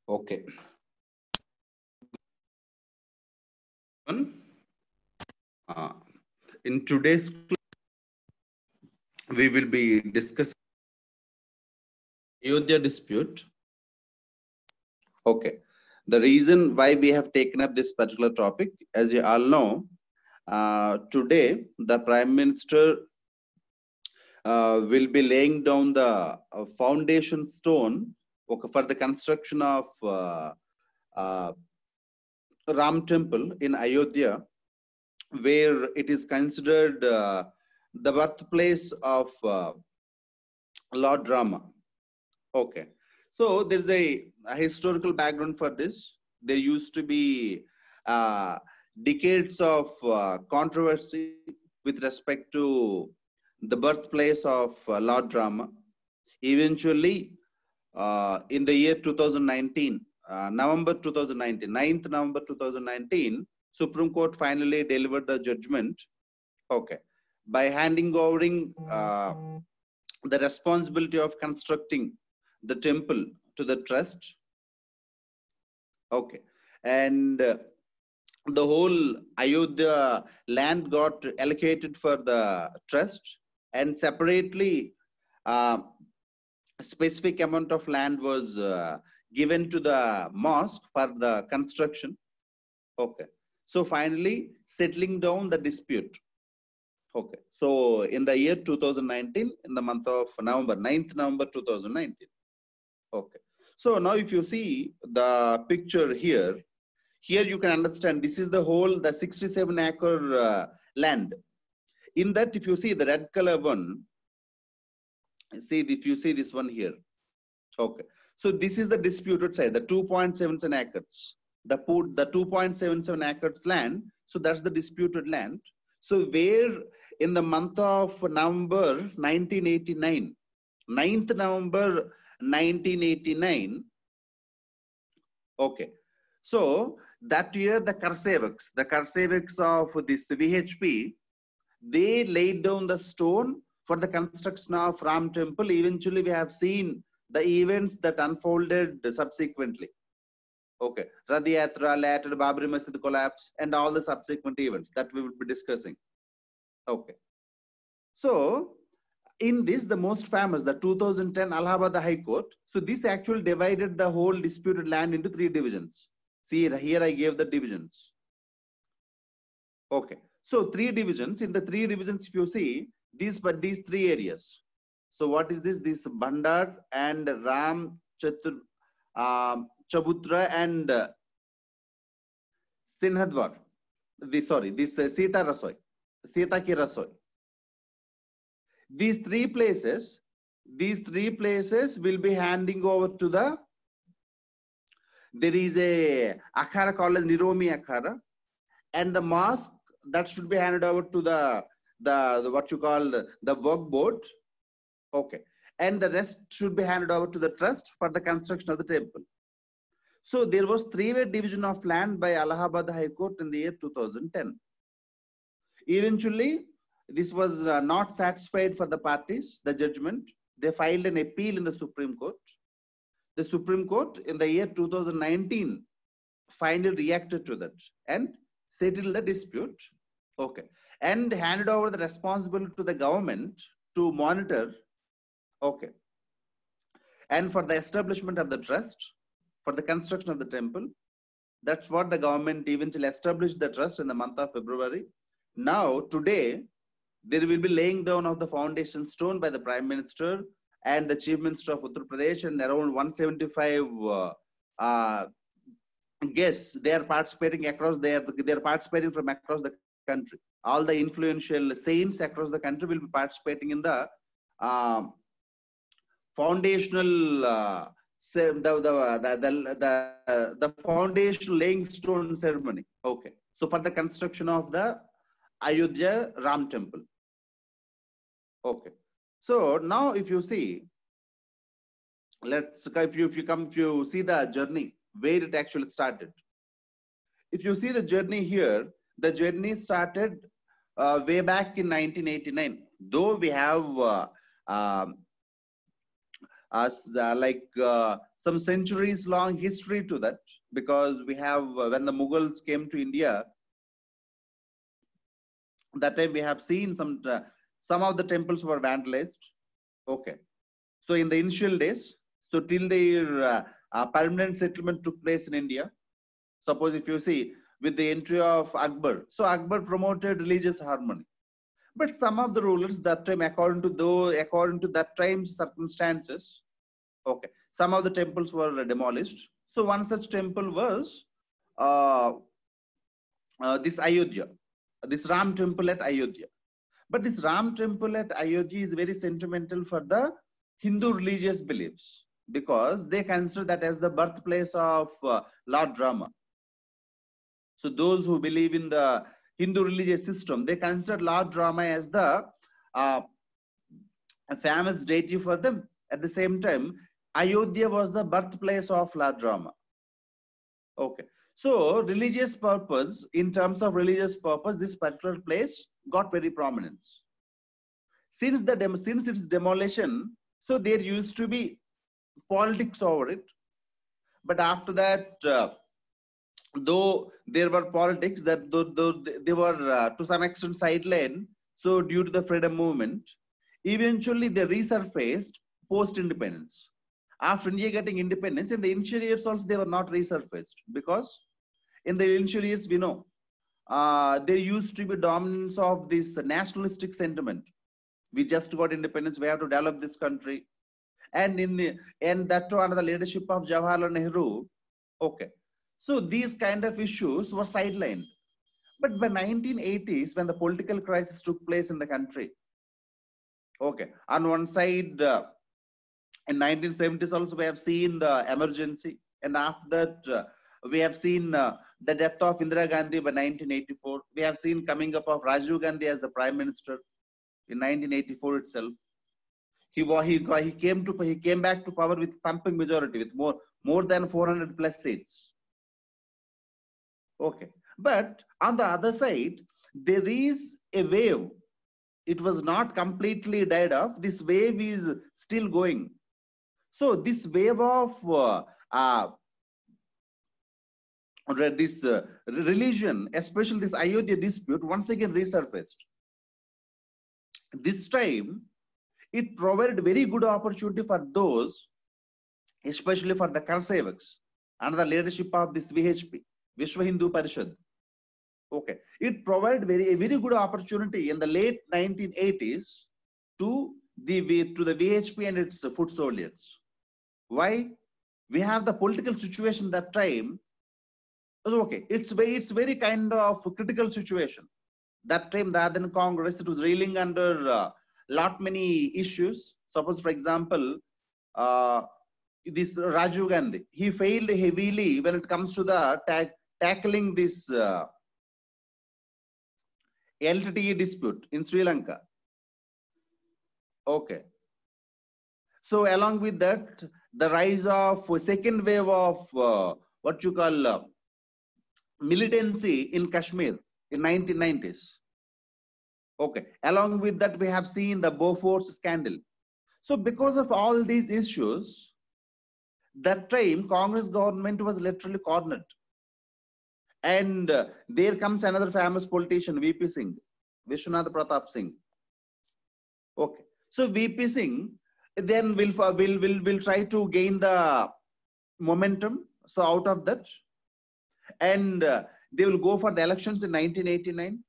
Okay. Uh, in today's class, we will be discussing Ayodhya dispute. Okay. The reason why we have taken up this particular topic, as you all know, today the Prime Minister will be laying down the foundation stone for the construction of uh, Ram Temple in Ayodhya, where it is considered the birthplace of Lord Rama. Okay. So there's a historical background for this. There used to be decades of controversy with respect to the birthplace of Lord Rama. Eventually, in the year 2019, November 2019, 9th November 2019, Supreme Court finally delivered the judgment. Okay. By handing over the responsibility of constructing the temple to the trust. Okay. And the whole Ayodhya land got allocated for the trust, and separately specific amount of land was given to the mosque for the construction. Okay. So finally settling down the dispute. Okay. So in the year 2019, in the month of November, 9th November 2019. Okay. So now if you see the picture here, here you can understand this is the whole, the 67-acre land. In that, if you see the red color one, see if you see this one here. Okay. So this is the disputed side, the 2.77 acres. The 2.77 acres land. So that's the disputed land. So where in the month of November 1989, 9th November 1989, okay. So that year the Karsevaks of this VHP, they laid down the stone for the construction of Ram Temple. Eventually we have seen the events that unfolded subsequently. Okay. Rath Yatra, later Babri Masjid collapse, and all the subsequent events that we will be discussing. Okay. So in this, the most famous, the 2010 Allahabad High Court. So this actually divided the whole disputed land into 3 divisions. See here I gave the divisions. Okay. So 3 divisions. In the 3 divisions, if you see these 3 areas. So what is this? This Bandar and Ram Chabutra and Sinhadwar. This Sita Rasoi, Sita Ki Rasoi. These 3 places will be handing over to the, there is a akhara called as Niromi Akhara, and the mosque that should be handed over to the what you call the work board. Okay. And the rest should be handed over to the trust for the construction of the temple. So there was 3-way division of land by Allahabad High Court in the year 2010. Eventually, this was not satisfied for the parties, the judgment. They filed an appeal in the Supreme Court. The Supreme Court in the year 2019 finally reacted to that and settled the dispute. Okay. And handed over the responsibility to the government to monitor. Okay. And for the establishment of the trust, for the construction of the temple. That's what the government eventually established the trust in the month of February. Now, today, there will be laying down of the foundation stone by the Prime Minister and the Chief Minister of Uttar Pradesh, and around 175 guests. They are participating across, they are participating from across the country. All the influential saints across the country will be participating in the foundational the foundation laying stone ceremony. Okay. So for the construction of the Ayodhya Ram Temple. Okay. So now if you see, if you see the journey, where it actually started. If you see the journey here, the journey started way back in 1989. Though we have some centuries long history to that, because we have when the Mughals came to India, that time we have seen some of the temples were vandalized. Okay, so in the initial days, so till their permanent settlement took place in India, suppose if you see with the entry of Akbar, so Akbar promoted religious harmony. But some of the rulers that time, according to that time's circumstances, okay, some of the temples were demolished. So one such temple was this Ayodhya, this Ram temple at Ayodhya. But this Ram temple at Ayodhya is very sentimental for the Hindu religious beliefs, because they consider that as the birthplace of Lord Rama. So those who believe in the Hindu religious system, they consider Lord Rama as the a famous deity for them. At the same time, Ayodhya was the birthplace of Lord Rama. Okay. So religious purpose, in terms of religious purpose, this particular place got very prominence. Since its demolition, so there used to be politics over it. But after that, though there were politics, that they were to some extent sidelined. So due to the freedom movement, eventually they resurfaced post-independence. After India getting independence, in the initial years also they were not resurfaced, because in the initial years, we know there used to be dominance of this nationalistic sentiment. We just got independence, we have to develop this country, and that too under the leadership of Jawaharlal Nehru. Okay, so these kind of issues were sidelined. But by 1980s, when the political crisis took place in the country, okay, on one side, in 1970s also we have seen the emergency, and after that we have seen the death of Indira Gandhi by 1984. We have seen coming up of Rajiv Gandhi as the prime minister in 1984 itself. He came back to power with thumping majority, with more than 400 plus seats. Okay, but on the other side, there is a wave. It was not completely died off. This wave is still going. So this wave of this religion, especially this Ayodhya dispute, once again resurfaced. This time, it provided very good opportunity for those, especially for the Karsevaks, under the leadership of this VHP, Vishwa Hindu Parishad. Okay, it provided a very good opportunity in the late 1980s to the VHP and its foot soldiers. Why? We have the political situation that time. Okay, it's very kind of critical situation. That time, the Adan Congress, it was reeling under lot many issues. Suppose, for example, this Rajiv Gandhi, he failed heavily when it comes to the tackling this LTTE dispute in Sri Lanka. Okay. So along with that, the rise of second wave of what you call militancy in Kashmir in 1990s. Okay. Along with that, we have seen the Bofors scandal. So because of all these issues, that time Congress government was literally cornered. And there comes another famous politician, VP Singh, Vishwanath Pratap Singh. Okay. So VP Singh then will try to gain the momentum. So out of that, and they will go for the elections in 1989.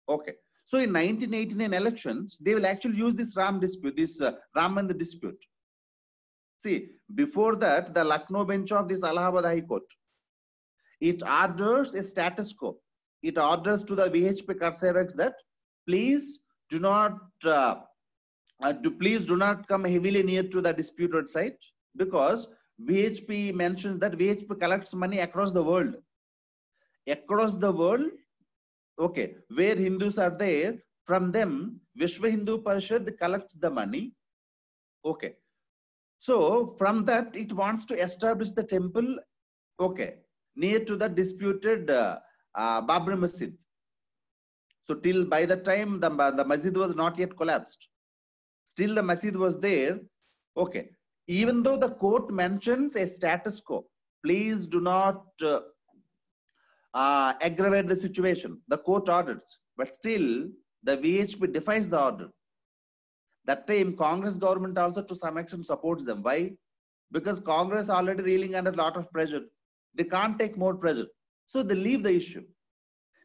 Okay. So in 1989 elections, they will actually use this Ram dispute, this Ram Mandir dispute. See, before that, the Lucknow bench of this Allahabad High Court, it orders a status quo. It orders to the VHP Karsevaks that please do not come heavily near to the disputed site, because VHP mentions that VHP collects money across the world. Across the world, okay, where Hindus are there, from them, Vishwa Hindu Parishad collects the money. Okay. So from that, it wants to establish the temple, okay, near to the disputed Babri Masjid. So till by the time the masjid was not yet collapsed, still the masjid was there. Okay. Even though the court mentions a status quo, please do not aggravate the situation. The court orders, but still the VHP defies the order. That time, Congress government also to some extent supports them. Why? Because Congress already reeling under a lot of pressure. They can't take more pressure. So they leave the issue.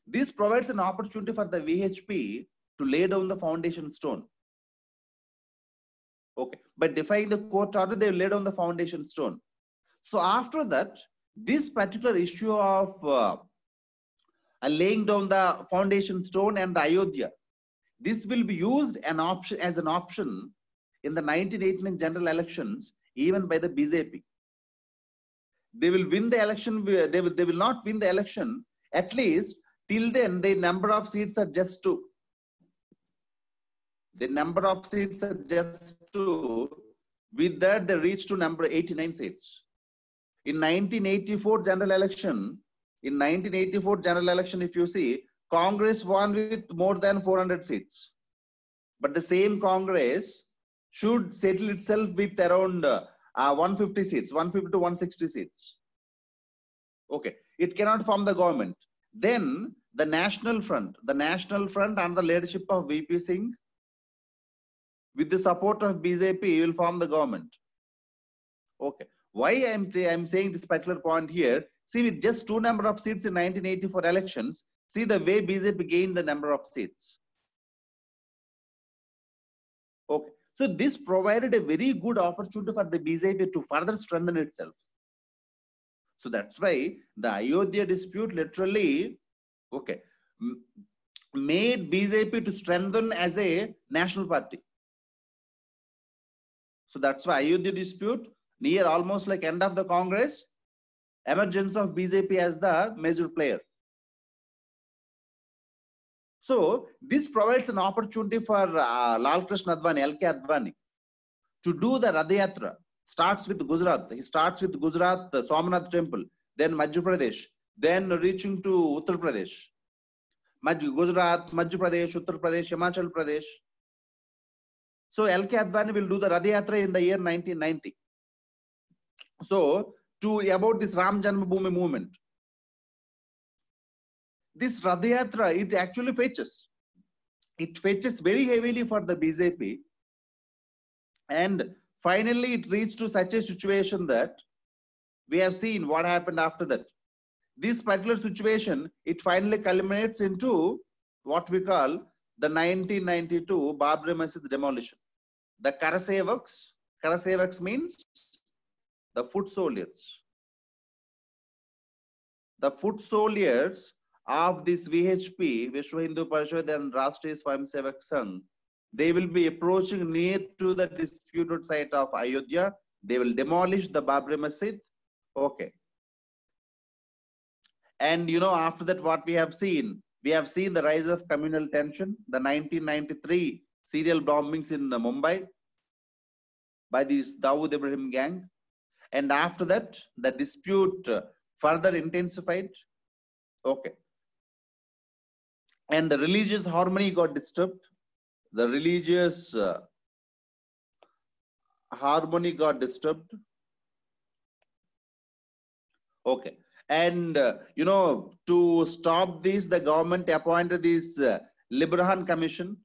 This provides an opportunity for the VHP to lay down the foundation stone. Okay. By defying the court order, they lay down the foundation stone. So after that, this particular issue of laying down the foundation stone and the Ayodhya, this will be used as an option in the 1989 general elections, even by the BJP. They will win the election. They will not win the election. At least till then, the number of seats are just 2. The number of seats are just 2. With that, they reach to number 89 seats. In 1984 general election, if you see, Congress won with more than 400 seats. But the same Congress should settle itself with around 150 seats, 150 to 160 seats. Okay, it cannot form the government. Then the National Front under the leadership of VP Singh, with the support of BJP, will form the government. Okay, why I'm saying this particular point here? See, with just 2 number of seats in 1984 elections, see the way BJP gained the number of seats. Okay, so this provided a very good opportunity for the BJP to further strengthen itself. So that's why the Ayodhya dispute literally, okay, made BJP to strengthen as a national party. So that's why Ayodhya dispute, near almost like end of the Congress, emergence of BJP as the major player. So this provides an opportunity for Lal Krishna Advani, LK Advani, to do the Rath Yatra. Starts with Gujarat. He starts with Gujarat, the Somnath temple, then Madhya Pradesh, then reaching to Uttar Pradesh. Gujarat, Madhya Pradesh, Uttar Pradesh, Himachal Pradesh. So LK Advani will do the Rath Yatra in the year 1990. So about this Ram Janmabhoomi movement. This Rath Yatra, it actually fetches. It fetches very heavily for the BJP. And finally, it reached to such a situation that we have seen what happened after that. This particular situation, it finally culminates into what we call the 1992 Babri Masjid demolition. The Karasevaks means the foot soldiers. The foot soldiers of this VHP, Vishwa Hindu Parishad and Rashtriya Swayamsevak Sangh, they will be approaching near to the disputed site of Ayodhya. They will demolish the Babri Masjid. Okay. And after that, what we have seen the rise of communal tension, the 1993 serial bombings in Mumbai by this Dawood Ibrahim gang. And after that, the dispute further intensified. Okay. And the religious harmony got disturbed. The religious harmony got disturbed. Okay. And, to stop this, the government appointed this Libraham Commission.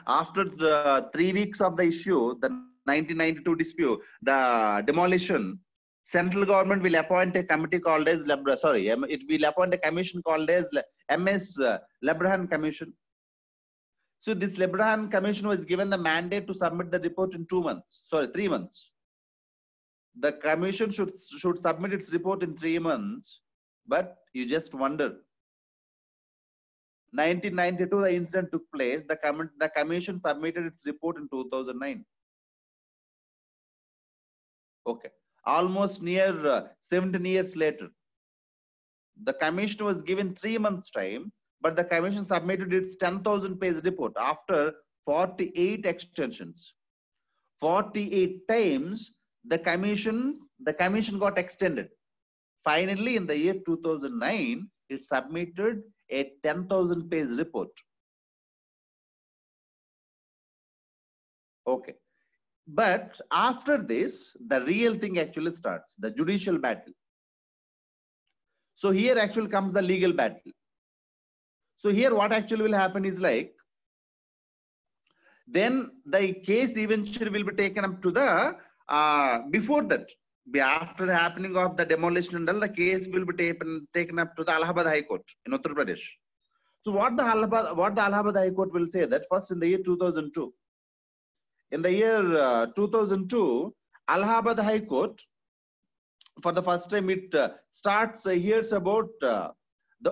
After 3 weeks of the issue, the 1992 dispute, the demolition, central government will appoint a committee called as it will appoint a commission called as MS Libraham Commission. So this Libraham Commission was given the mandate to submit the report in 3 months. The commission should submit its report in 3 months, but you just wonder. 1992, the incident took place. The commission submitted its report in 2009. Okay, almost near 17 years later. The commission was given 3 months time, but the commission submitted its 10,000-page report after 48 extensions. 48 times the commission got extended. Finally, in the year 2009, it submitted a 10,000-page report. Okay. But after this, the real thing actually starts, the judicial battle. So here actually comes the legal battle. So here what actually will happen is like, then the case eventually will be taken up to the, before that, after happening of the demolition and all, the case will be taken up to the Allahabad High Court in Uttar Pradesh. So what the Allahabad High Court will say that first in the year 2002, in the year 2002, Allahabad High Court, for the first time, it hears about the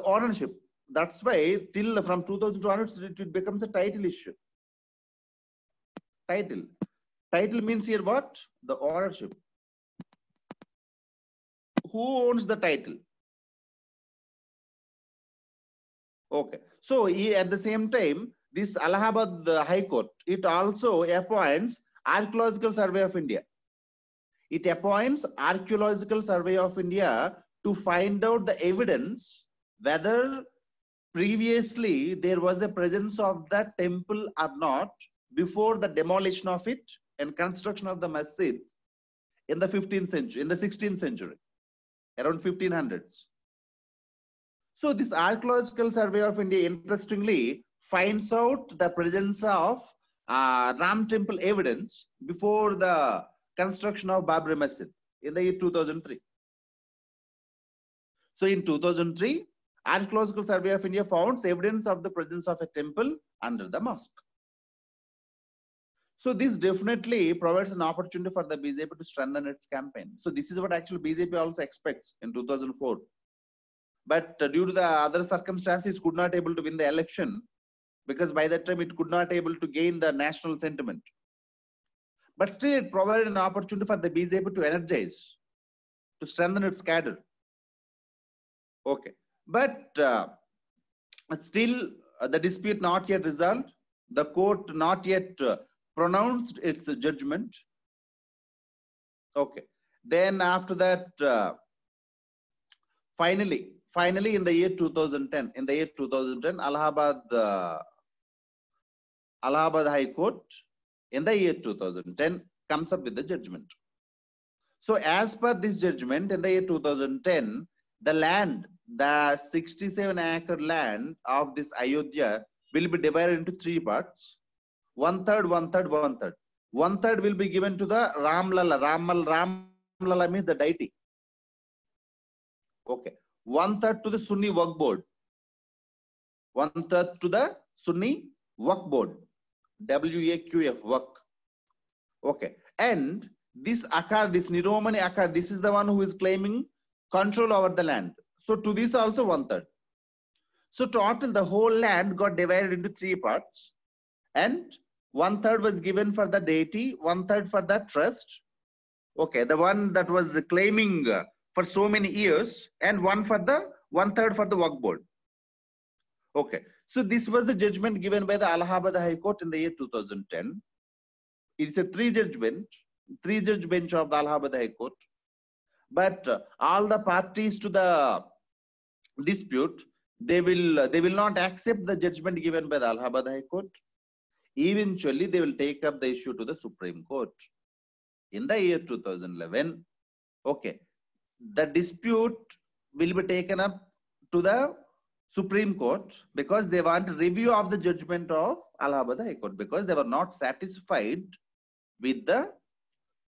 ownership. That's why till from 2002 onwards, it becomes a title issue. Title means here what? The ownership. Who owns the title? Okay. So at the same time, this Allahabad High Court, it also appoints Archaeological Survey of India. It appoints Archaeological Survey of India to find out the evidence whether previously there was a presence of that temple or not before the demolition of it and construction of the masjid in the 15th century, in the 16th century, around 1500s. So this Archaeological Survey of India, interestingly, finds out the presence of Ram temple evidence before the construction of Babri Masjid in the year 2003. So in 2003, Archaeological Survey of India found evidence of the presence of a temple under the mosque. So this definitely provides an opportunity for the BJP to strengthen its campaign. So this is what actually BJP also expects in 2004. But due to the other circumstances, it could not able to win the election, because by that time it could not able to gain the national sentiment. But still it provided an opportunity for the BJP to energize, to strengthen its cadre. Okay. But still the dispute not yet resolved. The court not yet pronounced its judgment. Okay. Then after that, finally in the year 2010, Allahabad High Court in the year 2010 comes up with the judgment. So as per this judgment in the year 2010, the land, the 67-acre land of this Ayodhya will be divided into three parts. One third will be given to the Ramlala. Ramlala means the deity. Okay. One third to the Sunni Waqf Board. One third to the Sunni Waqf Board. WAQF, Waqf. Okay. And this Akar, this Niromani Akar, this is the one who is claiming control over the land. So to this also one third. So total the whole land got divided into three parts, and one third was given for the deity, one third for the trust. Okay, the one that was claiming for so many years, and one third for the Waqf Board. Okay, so this was the judgment given by the Allahabad High Court in the year 2010. It's a three-judge bench of the Allahabad High Court. But all the parties to the dispute, they will not accept the judgment given by the Allahabad High Court. Eventually, they will take up the issue to the Supreme Court. In the year 2011, okay, the dispute will be taken up to the Supreme Court because they want a review of the judgment of Allahabad High Court, because they were not satisfied with the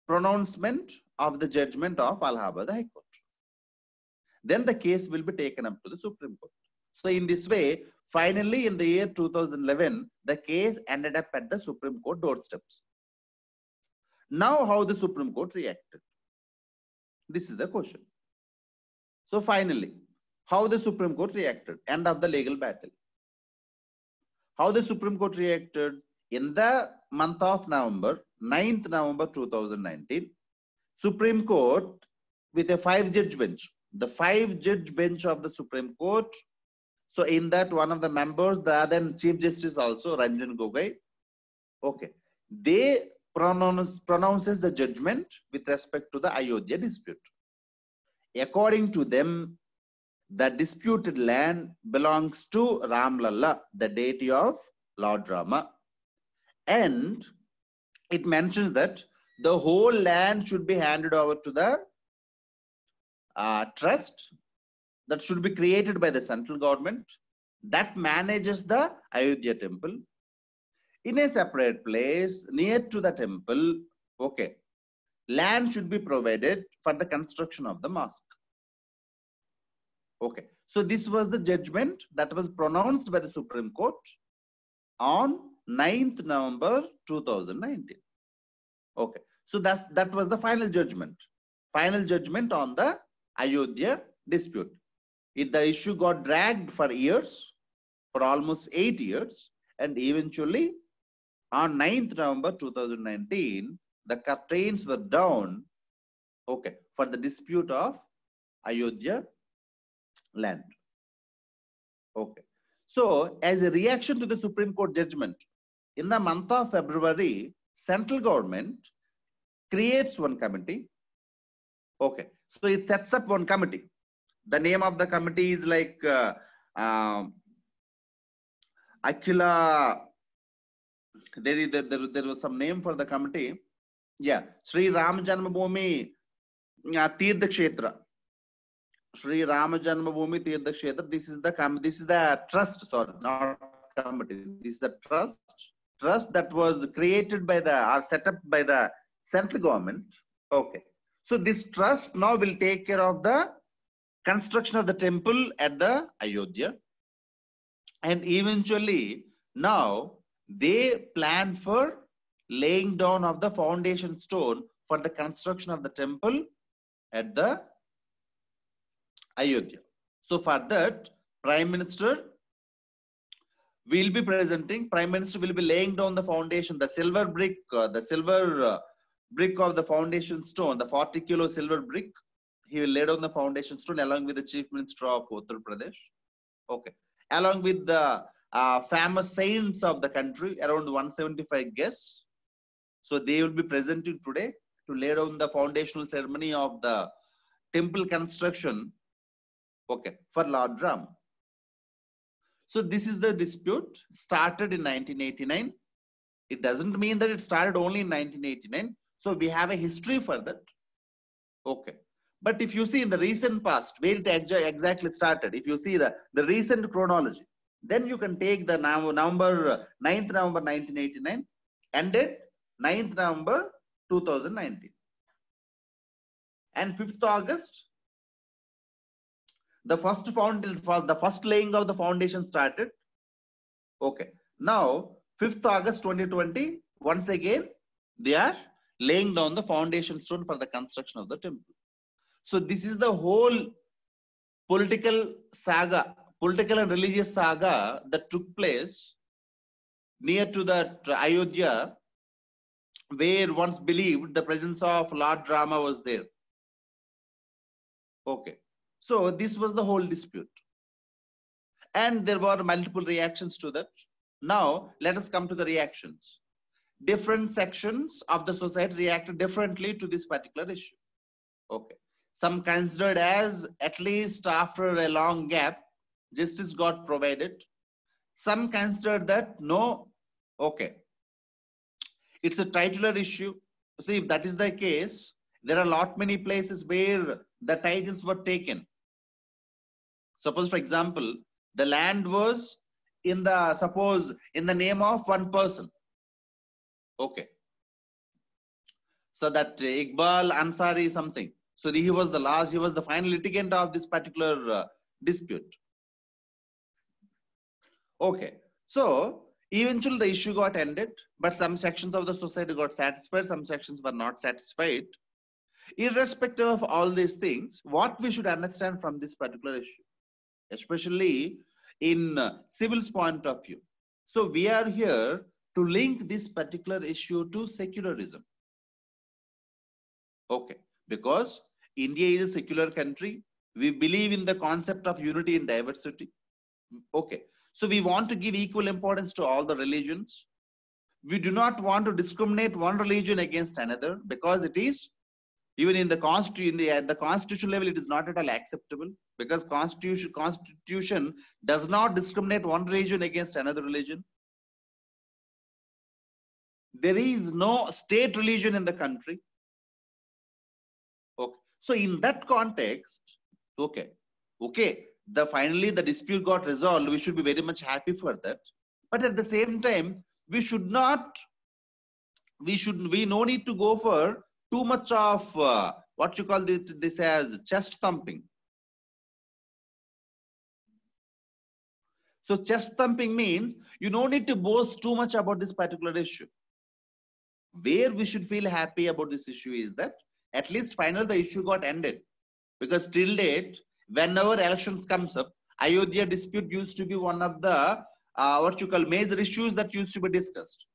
pronouncement of the judgment of Allahabad High Court. Then the case will be taken up to the Supreme Court. So in this way, finally in the year 2011, the case ended up at the Supreme Court doorsteps. Now how the Supreme Court reacted? This is the question. So finally, how the Supreme Court reacted? End of the legal battle. How the Supreme Court reacted? In the month of November, 9th November 2019, Supreme Court with a 5-judge bench. The 5-judge bench of the Supreme Court. So in that, one of the members, the other Chief Justice also, Ranjan Gogoi, okay, they pronounces the judgment with respect to the Ayodhya dispute. According to them, the disputed land belongs to Ramlalla, the deity of Lord Rama. And it mentions that the whole land should be handed over to the trust that should be created by the central government that manages the Ayodhya temple in a separate place near to the temple. Okay, land should be provided for the construction of the mosque. Okay, so this was the judgment that was pronounced by the Supreme Court on 9th November 2019. Okay, so that was the final judgment on the Ayodhya dispute. The issue got dragged for years, for almost 8 years, and eventually on 9th November 2019, the curtains were down, okay, for the dispute of Ayodhya land. Okay, so as a reaction to the Supreme Court judgment, in the month of February, central government creates one committee. Okay, so it sets up one committee. The name of the committee is like Akila. There was some name for the committee. Yeah, Sri Ram Janmabhoomi Tirtha Kshetra. Sri Ram Janmabhoomi Tirtha Kshetra. This is the trust. Sorry, not committee. This is the trust that was created by or set up by the central government. Okay, so this trust now will take care of the construction of the temple at the Ayodhya, and eventually now they plan for laying down of the foundation stone for the construction of the temple at the Ayodhya. So for that, Prime Minister will be presenting. Prime Minister will be laying down the foundation, the silver brick, brick of the foundation stone, the 40 kilo silver brick. He will lay down the foundation stone along with the Chief Minister of Uttar Pradesh. Okay, along with the famous saints of the country, around 175 guests. So they will be presenting today to lay down the foundational ceremony of the temple construction. Okay, for Lord Ram. So this is the dispute started in 1989. It doesn't mean that it started only in 1989. So we have a history for that. Okay. But if you see in the recent past, where it exactly started, if you see the recent chronology, then you can take the 9th November 1989, ended 9th November 2019. And 5th August, the first laying of the foundation started. Okay. Now, 5th August 2020, once again, they are laying down the foundation stone for the construction of the temple. So this is the whole political saga, political and religious saga that took place near to the Ayodhya, where once believed the presence of Lord Rama was there. Okay. So this was the whole dispute. And there were multiple reactions to that. Now, let us come to the reactions. Different sections of the society reacted differently to this particular issue. Okay. Some considered as at least after a long gap, justice got provided. Some considered that no, okay, it's a titular issue. See, if that is the case, there are many places where the titles were taken. Suppose, for example, the land was in the name of one person. Okay. So that Iqbal Ansari something. So he was the final litigant of this particular dispute. Okay. So eventually the issue got ended, but some sections of the society got satisfied, some sections were not satisfied. Irrespective of all these things, what we should understand from this particular issue, especially in civil's point of view. So we are here to link this particular issue to secularism. Okay, because India is a secular country. We believe in the concept of unity and diversity. Okay, so we want to give equal importance to all the religions. We do not want to discriminate one religion against another, because it is, even in the constitution, at the constitution level, it is not at all acceptable, because constitution does not discriminate one religion against another religion. There is no state religion in the country. Okay. So in that context, okay, finally the dispute got resolved. We should be very much happy for that. But at the same time, we no need to go for too much of what you call this as chest thumping. So chest thumping means you no need to boast too much about this particular issue. Where we should feel happy about this issue is that at least finally the issue got ended. Because till date, whenever elections comes up, Ayodhya dispute used to be one of the what you call major issues that used to be discussed.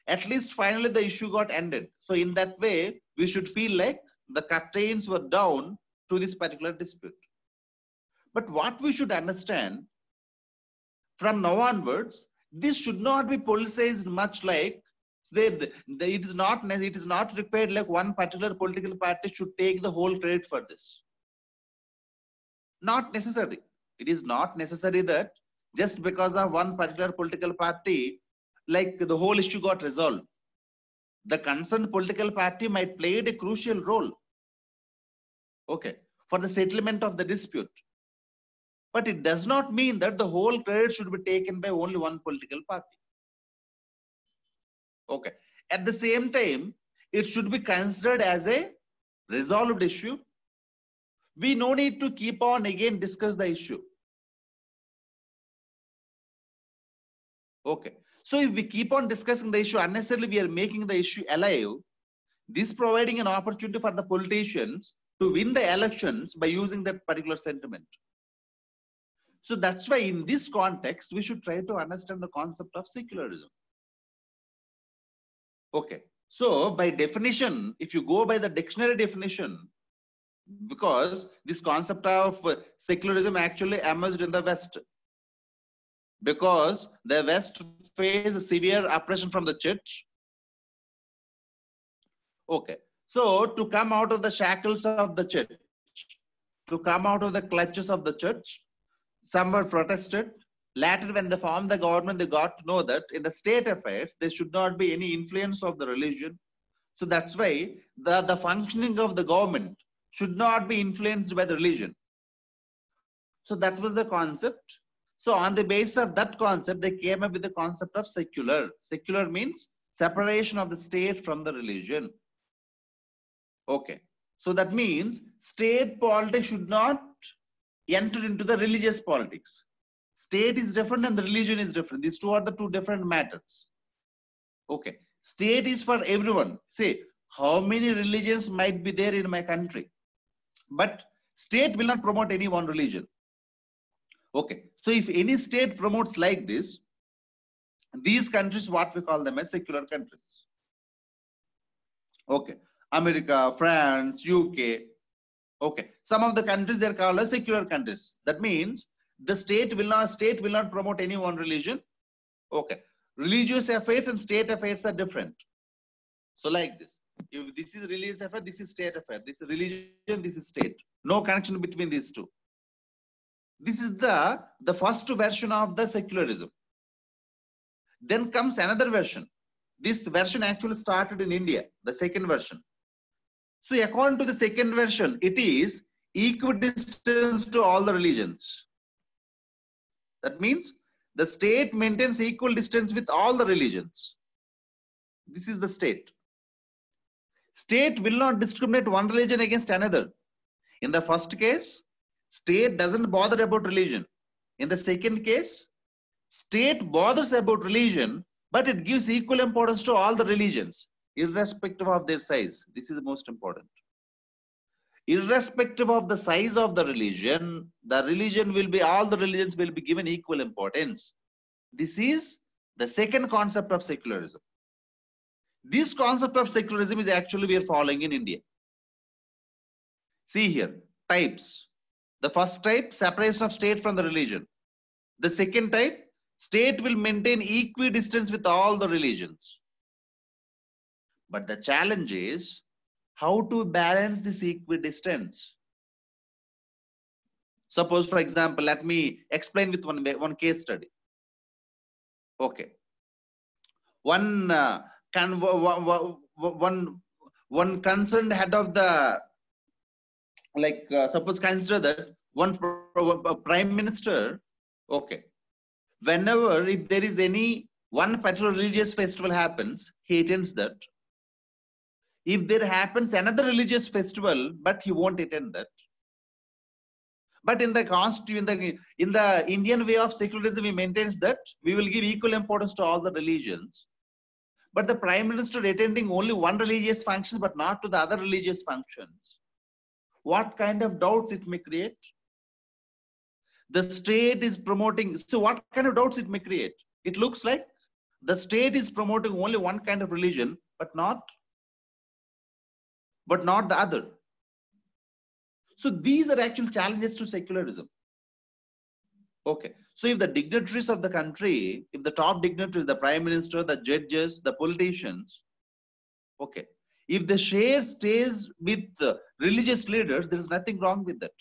At least finally the issue got ended. So in that way, we should feel like the curtains were down to this particular dispute. But what we should understand from now onwards, this should not be politicized much like it is not required like one particular political party should take the whole credit for this. Not necessary. It is not necessary that just because of one particular political party, like the whole issue got resolved. The concerned political party might play a crucial role, okay, for the settlement of the dispute. But it does not mean that the whole credit should be taken by only one political party. Okay. At the same time, it should be considered as a resolved issue. We no need to keep on again discuss the issue. Okay. So if we keep on discussing the issue unnecessarily, we are making the issue alive. This providing an opportunity for the politicians to win the elections by using that particular sentiment. So that's why in this context, we should try to understand the concept of secularism. Okay. So by definition, if you go by the dictionary definition, because this concept of secularism actually emerged in the West, because the West faced severe oppression from the church. Okay. So to come out of the shackles of the church, to come out of the clutches of the church, some were protested. Later, when they formed the government, they got to know that in the state affairs, there should not be any influence of the religion. So that's why the functioning of the government should not be influenced by the religion. So that was the concept. So on the basis of that concept, they came up with the concept of secular. Secular means separation of the state from the religion. Okay. So that means state politics should not enter into the religious politics. State is different and the religion is different. These two are the two different matters. Okay. State is for everyone. Say, how many religions might be there in my country? But state will not promote any one religion. Okay. So if any state promotes like this, these countries, what we call them as secular countries. Okay. America, France, UK. Okay. Some of the countries, they're called as secular countries. That means the state will not promote any one religion. Okay. Religious affairs and state affairs are different. So like this. If this is religious affair, this is state affair. This is religion, this is state. No connection between these two. This is the first version of the secularism. Then comes another version. This version actually started in India, the second version. So according to the second version, it is equidistance to all the religions. That means the state maintains equal distance with all the religions. This is the state. State will not discriminate one religion against another. In the first case, state doesn't bother about religion. In the second case, state bothers about religion, but it gives equal importance to all the religions, irrespective of their size. This is the most important. Irrespective of the size of the religion all the religions will be given equal importance. This is the second concept of secularism. This concept of secularism is actually we are following in India. See here, types. The first type, separation of state from the religion. The second type, state will maintain equidistance with all the religions. But the challenge is how to balance this equidistance. Suppose, for example, let me explain with one case study. Okay. one one concerned head of the, like suppose consider that one prime minister, okay, whenever if there is any one particular religious festival happens, he attends that. If there happens another religious festival, but he won't attend that. But in the in the Indian way of secularism, he maintains that we will give equal importance to all the religions. But the prime minister attending only one religious function, but not to the other religious functions. What kind of doubts it may create? The state is promoting. So what kind of doubts it may create? It looks like the state is promoting only one kind of religion, but not the other. So these are actual challenges to secularism. Okay. So if the dignitaries of the country, if the top dignitaries, the prime minister, the judges, the politicians, okay, if the share stays with religious leaders, there is nothing wrong with that.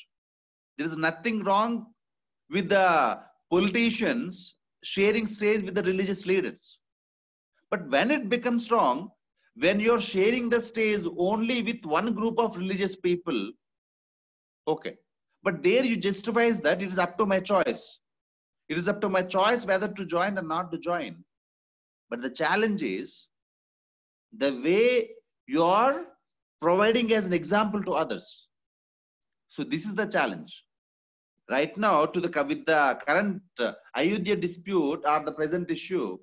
There is nothing wrong with the politicians sharing stays with the religious leaders. But when it becomes wrong, when you're sharing the stage only with one group of religious people, okay, but there you justifies that it is up to my choice. It is up to my choice whether to join or not to join. But the challenge is the way you are providing as an example to others. So this is the challenge. Right now, with the current Ayodhya dispute or the present issue,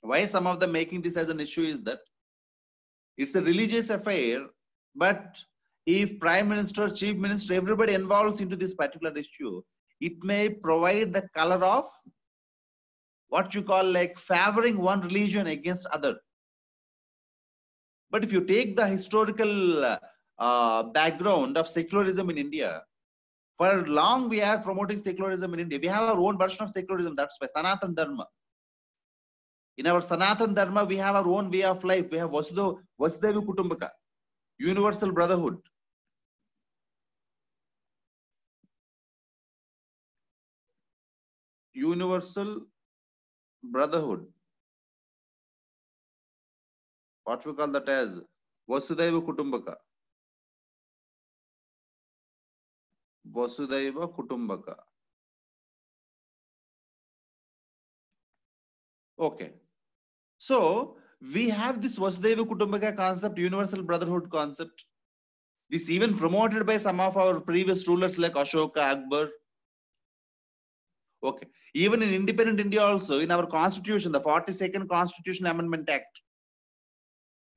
why some of them making this as an issue is that it's a religious affair, but if prime minister, chief minister, everybody involves into this particular issue, it may provide the color of what you call like favoring one religion against other. But if you take the historical background of secularism in India, for long we are promoting secularism in India. We have our own version of secularism. That's why Sanatan Dharma. In our Sanatan Dharma, we have our own way of life. We have Vasudhaiva Kutumbaka, universal brotherhood. Universal brotherhood. What we call that as Vasudhaiva Kutumbaka. Vasudhaiva Kutumbaka. Okay. So we have this Vasudhaiva Kutumbaka concept, universal brotherhood concept. This even promoted by some of our previous rulers like Ashoka, Akbar. Okay. Even in independent India also, in our constitution, the 42nd Constitution Amendment Act.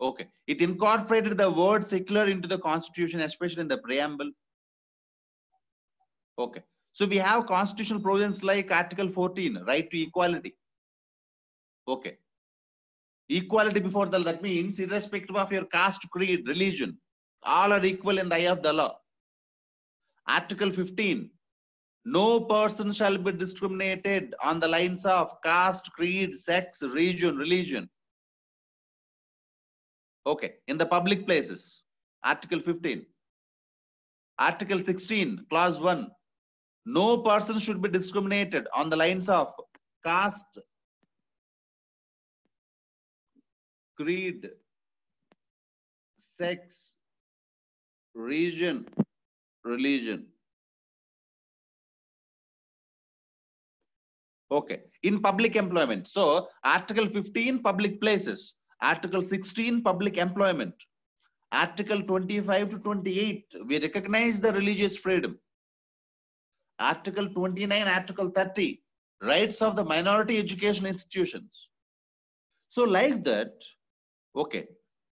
Okay. It incorporated the word secular into the constitution, especially in the preamble. Okay. So we have constitutional provisions like Article 14, right to equality. Okay. Equality before the law, that means irrespective of your caste, creed, religion, all are equal in the eye of the law. Article 15, no person shall be discriminated on the lines of caste, creed, sex, region, religion. Okay, in the public places. Article 15. Article 16, clause 1, no person should be discriminated on the lines of caste, creed, sex, region, religion. Okay, in public employment. So Article 15, public places. Article 16, public employment. Article 25 to 28, we recognize the religious freedom. Article 29, Article 30, rights of the minority education institutions. So like that, okay,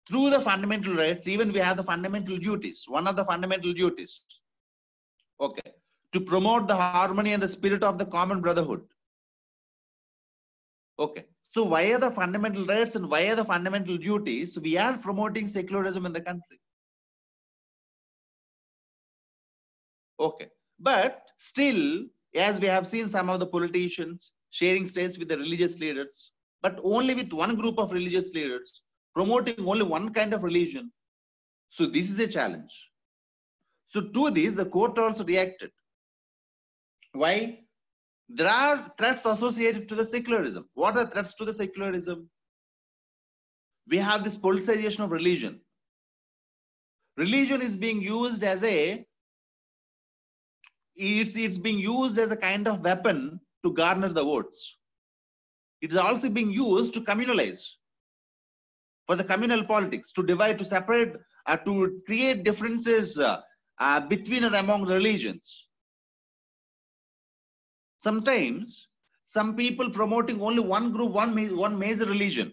through the fundamental rights, even we have the fundamental duties. One of the fundamental duties, okay, to promote the harmony and the spirit of the common brotherhood. Okay, so why are the fundamental rights and why are the fundamental duties? We are promoting secularism in the country. Okay, but still, as we have seen some of the politicians sharing states with the religious leaders, but only with one group of religious leaders, promoting only one kind of religion. So this is a challenge. So to this, the court also reacted. Why? There are threats associated to the secularism. What are the threats to the secularism? we have this politicization of religion. Religion is being used as it's being used as a kind of weapon to garner the votes. It is also being used to communalize, for the communal politics, to divide, to separate, to create differences between and among religions. Sometimes some people promoting only one group, one major religion,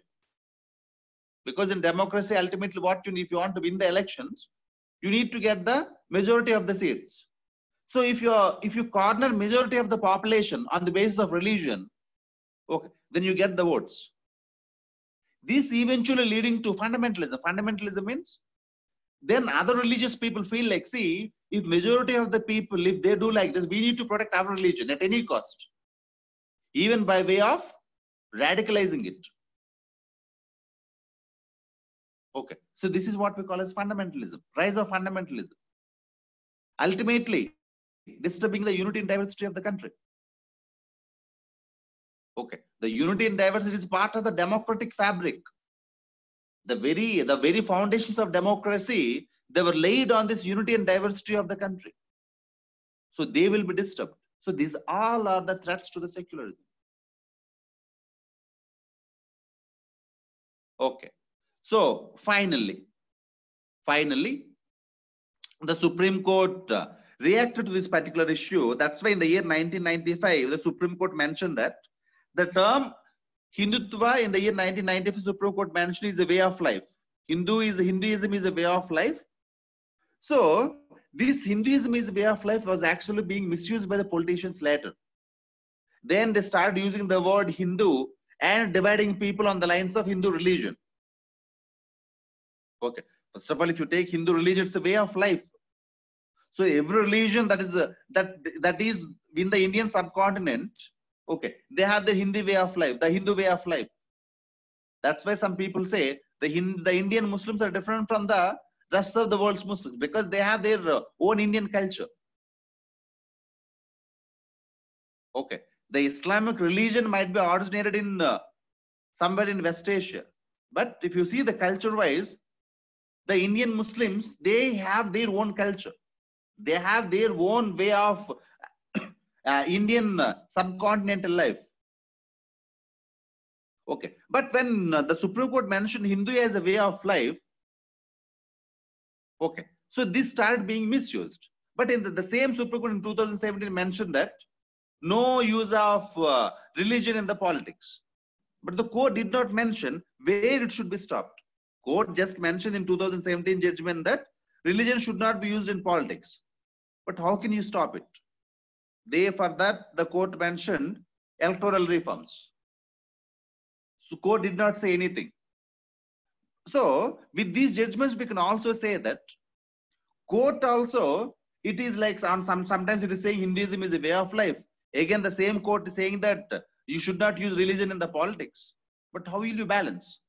because in democracy, ultimately, if you want to win the elections, you need to get the majority of the seats. So if you corner majority of the population on the basis of religion, okay, then you get the votes. This eventually leading to fundamentalism. Fundamentalism means then other religious people feel like, see, if majority of the people, if they do like this, we need to protect our religion at any cost, even by way of radicalizing it. Okay, so this is what we call as fundamentalism, rise of fundamentalism. Ultimately, disturbing the unity and diversity of the country. Okay, the unity and diversity is part of the democratic fabric. The very foundations of democracy, they were laid on this unity and diversity of the country. So they will be disturbed. So these all are the threats to the secularism. Okay, so finally, the Supreme Court reacted to this particular issue. That's why in the year 1995, the Supreme Court mentioned that the term Hindutva in the year 1995, Supreme Court mentioned is a way of life. Hinduism is a way of life. So this Hinduism is a way of life was actually being misused by the politicians later. Then they started using the word Hindu and dividing people on the lines of Hindu religion. Okay, first of all, if you take Hindu religion, it's a way of life. So every religion that is in the Indian subcontinent, okay, they have the Hindu way of life, the Hindu way of life. That's why some people say the Indian Muslims are different from the rest of the world's Muslims, because they have their own Indian culture. Okay, the Islamic religion might be originated in somewhere in West Asia, but if you see the culture-wise, the Indian Muslims, they have their own culture. They have their own way of Indian subcontinental life. Okay, but when the Supreme Court mentioned Hindu as a way of life, okay, so this started being misused. But in the same Supreme Court in 2017 mentioned that no use of religion in the politics. But the court did not mention where it should be stopped. Court just mentioned in 2017 judgment that religion should not be used in politics. But how can you stop it? For that, the court mentioned electoral reforms. So court did not say anything. So with these judgments, we can also say that court also, it is like sometimes it is saying Hinduism is a way of life. Again, the same court is saying that you should not use religion in the politics. But how will you balance?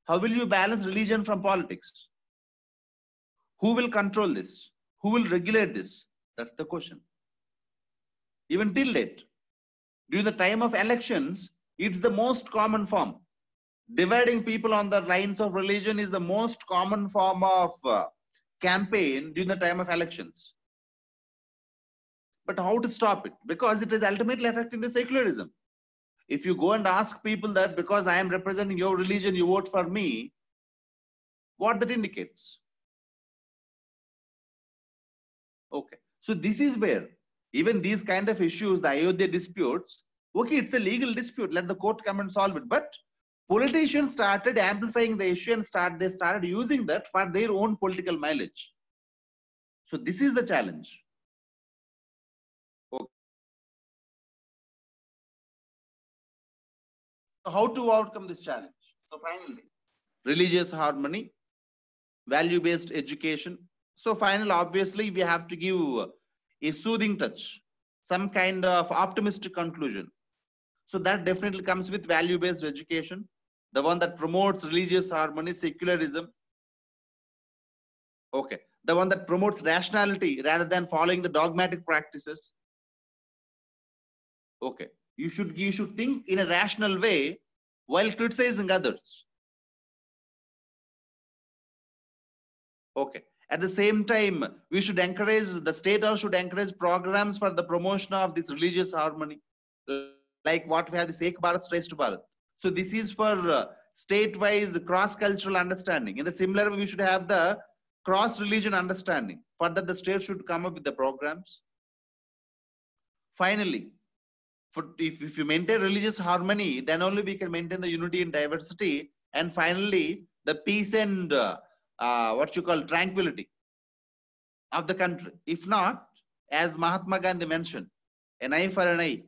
How will you balance religion from politics? Who will control this? Who will regulate this? That's the question. Even till date, during the time of elections, it's the most common form. Dividing people on the lines of religion is the most common form of campaign during the time of elections. But how to stop it? Because it is ultimately affecting the secularism. If you go and ask people that because I am representing your religion, you vote for me, what that indicates? Okay, so this is where even these kind of issues, the Ayodhya disputes, okay, it's a legal dispute, let the court come and solve it. But politicians started amplifying the issue and they started using that for their own political mileage. So this is the challenge. Okay. So how to overcome this challenge? So finally, religious harmony, value-based education. So finally, obviously, we have to give a soothing touch, some kind of optimistic conclusion. So that definitely comes with value-based education, the one that promotes religious harmony, secularism. Okay, the one that promotes rationality rather than following the dogmatic practices. Okay, you should think in a rational way while criticizing others. Okay. At the same time, we should encourage, the state also should encourage programs for the promotion of this religious harmony, like what we have this Ek Bharat, Shresth Bharat. So this is for state-wise cross-cultural understanding. In the similar way, we should have the cross-religion understanding. For that, the state should come up with the programs. Finally, if you maintain religious harmony, then only we can maintain the unity and diversity. And finally, the peace and what you call tranquility of the country. If not, as Mahatma Gandhi mentioned, an eye for an eye.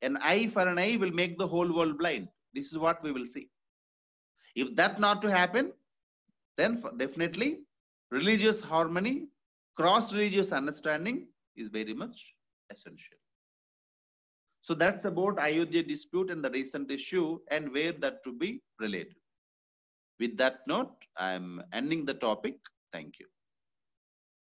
An eye for an eye will make the whole world blind. This is what we will see. If that not to happen, then definitely religious harmony, cross-religious understanding is very much essential. So that's about Ayodhya dispute and the recent issue and where that to be related. With that note, I'm ending the topic. Thank you.